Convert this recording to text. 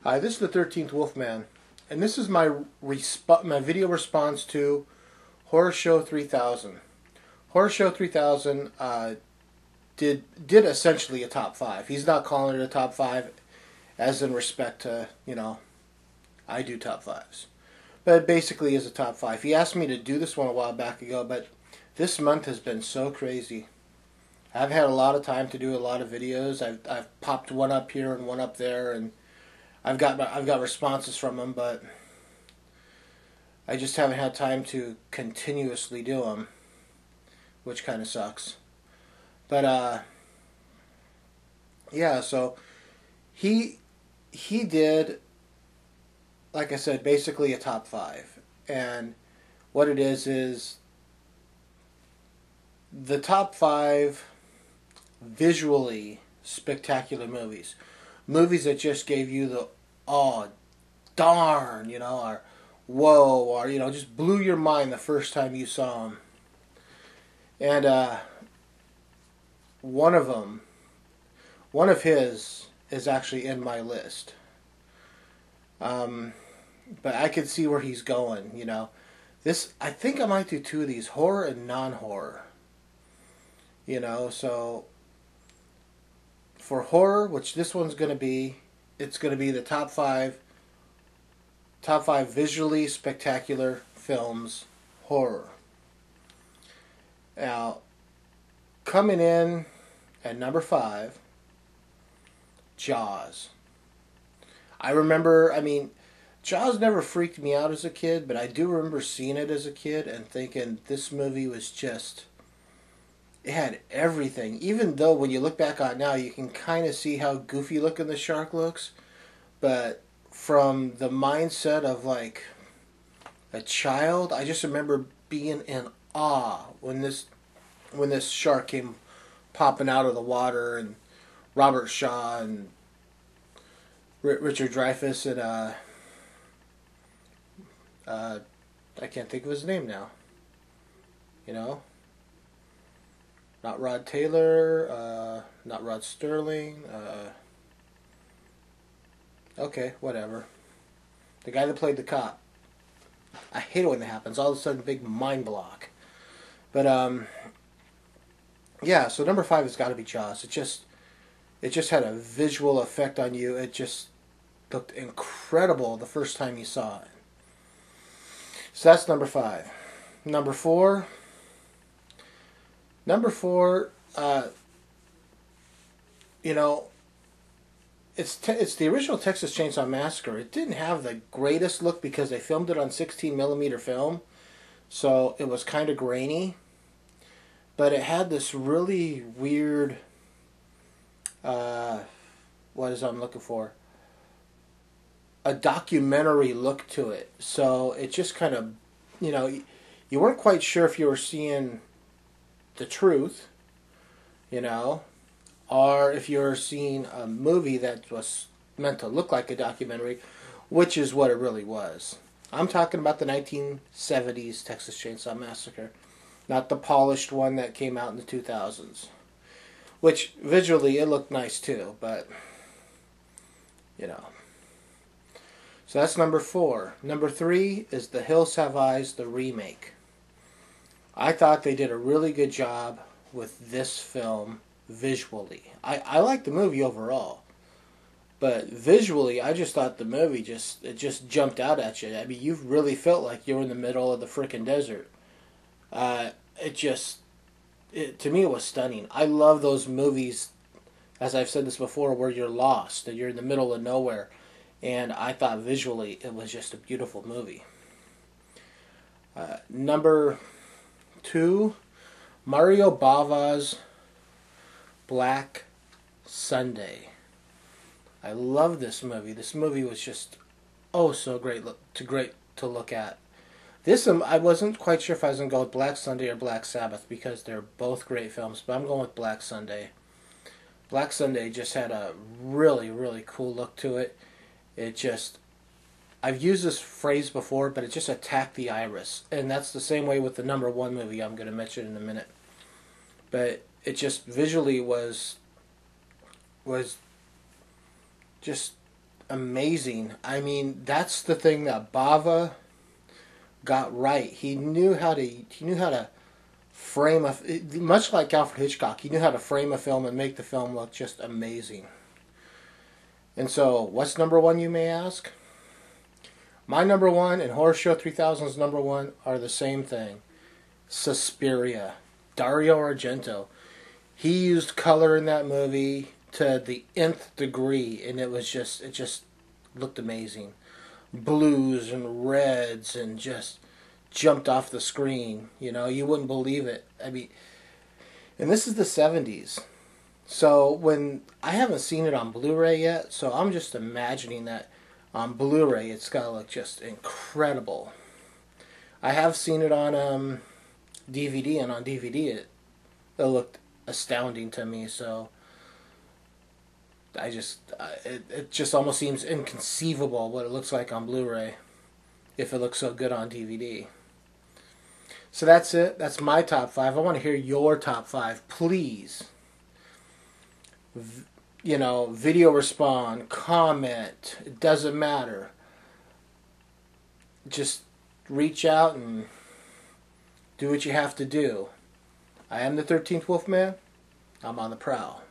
Hi, this is the 13th Wolfman, and this is my my video response to Horror Show 3000. Horror Show 3000 did essentially a top five. He's not calling it a top five, as in respect to I do top fives, but it basically is a top five. He asked me to do this one a while back ago, but this month has been so crazy. I've had a lot of time to do a lot of videos. I've popped one up here and one up there, and I've got responses from them, but I just haven't had time to continuously do them, which kind of sucks. But yeah, so he did, like I said, basically a top five, and what it is the top five visually spectacular movies. Movies that just gave you the oh darn, or whoa, or just blew your mind the first time you saw them. And one of them, one of his is actually in my list. But I could see where he's going. This, I think I might do two of these, horror and non-horror. So for horror, which this one's going to be, it's going to be the top five visually spectacular films, horror. Now, coming in at number 5, Jaws. Jaws never freaked me out as a kid, but I do remember seeing it as a kid and thinking this movie was just, it had everything. Even though when you look back on it now, you can kind of see how goofy looking the shark looks. But from the mindset of like a child, I just remember being in awe when this shark came popping out of the water, and Robert Shaw and Richard Dreyfuss and I can't think of his name now. Not Rod Taylor, not Rod Sterling. Okay, whatever. The guy that played the cop. I hate it when that happens. All of a sudden, big mind block. But yeah. So number 5 has got to be Jaws. It just had a visual effect on you. It just looked incredible the first time you saw it. So that's number 5. Number 4. Number 4, it's the original Texas Chainsaw Massacre. It didn't have the greatest look because they filmed it on 16mm film, so it was kind of grainy. But it had this really weird, what is I'm looking for? A documentary look to it. So it just kind of, you weren't quite sure if you were seeing the truth, or if you're seeing a movie that was meant to look like a documentary, which is what it really was. I'm talking about the 1970s Texas Chainsaw Massacre, not the polished one that came out in the 2000s, which visually it looked nice too, but So that's number 4. Number 3 is The Hills Have Eyes, the remake. I thought they did a really good job with this film visually. I like the movie overall, but visually, I just thought the movie just jumped out at you. You really felt like you were in the middle of the frickin' desert. To me, it was stunning. I love those movies, as I've said this before, where you're lost and you're in the middle of nowhere. And I thought visually it was just a beautiful movie. Number 2, Mario Bava's Black Sunday. I love this movie. This movie was just so great to look at. This I wasn't quite sure if I was going to go with Black Sunday or Black Sabbath because they're both great films, but I'm going with Black Sunday. Black Sunday just had a really, really cool look to it. I've used this phrase before, but it just attacked the iris. And that's the same way with the number 1 movie I'm going to mention in a minute. But it just visually was just amazing. I mean, that's the thing that Bava got right. He knew how to frame a, much like Alfred Hitchcock. He knew how to frame a film and make the film look just amazing. And so, what's number one, you may ask? My number one and Horror Show 3000's number one are the same thing. Suspiria. Dario Argento. He used color in that movie to the nth degree, and it just looked amazing. Blues and reds and just jumped off the screen. You know, you wouldn't believe it. I mean, and this is the 70s. So when I haven't seen it on Blu-ray yet, so I'm just imagining that on Blu-ray it's got to look just incredible. I have seen it on DVD, and on DVD it looked astounding to me. So it just almost seems inconceivable what it looks like on Blu-ray if it looks so good on DVD. So that's it. That's my top 5. I want to hear your top 5, please. You know, video respond, comment, it doesn't matter. Just reach out and do what you have to do. I am the 13th Wolfman. I'm on the prowl.